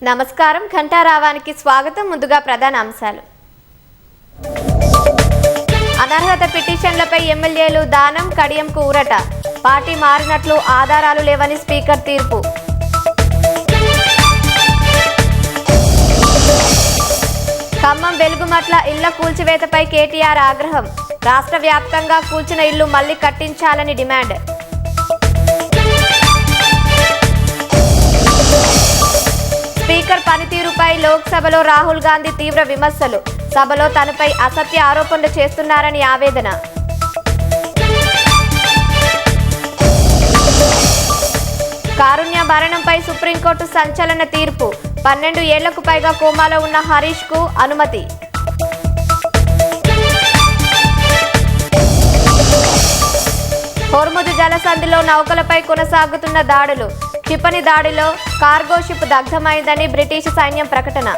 నమస్కారం ఘంటారావానికి స్వాగతం. ముందుగా ప్రధాన అంశాలు. అనర్హత పిటిషన్లపై ఎమ్మెల్యేలు దానం కడియంకు ఊరట. పార్టీ మారినట్లు ఆధారాలు లేవని స్పీకర్ తీర్పు. ఖమ్మం వెలుగుమట్ల ఇళ్ల కూల్చివేతపై కేటీఆర్ ఆగ్రహం. రాష్ట్ర వ్యాప్తంగా కూల్చిన ఇళ్లు మళ్లీ కట్టించాలని డిమాండ్. స్పీకర్ పనితీరుపై లోక్సభలో రాహుల్ గాంధీ తీవ్ర విమర్శలు. సభలో తనపై అసత్య ఆరోపణలు చేస్తున్నారని ఆవేదన. కారుణ్య మరణంపై సుప్రీంకోర్టు సంచలన తీర్పు. 12 ఏళ్లకు పైగా కోమాలో ఉన్న హరీష్ కు అనుమతి. హోర్ముజు జలసంధిలో నౌకలపై కొనసాగుతున్న దాడులు. క్షిపణి దాడిలో కార్గో షిప్ దగ్ధమైందని బ్రిటిష్ సైన్యం ప్రకటన.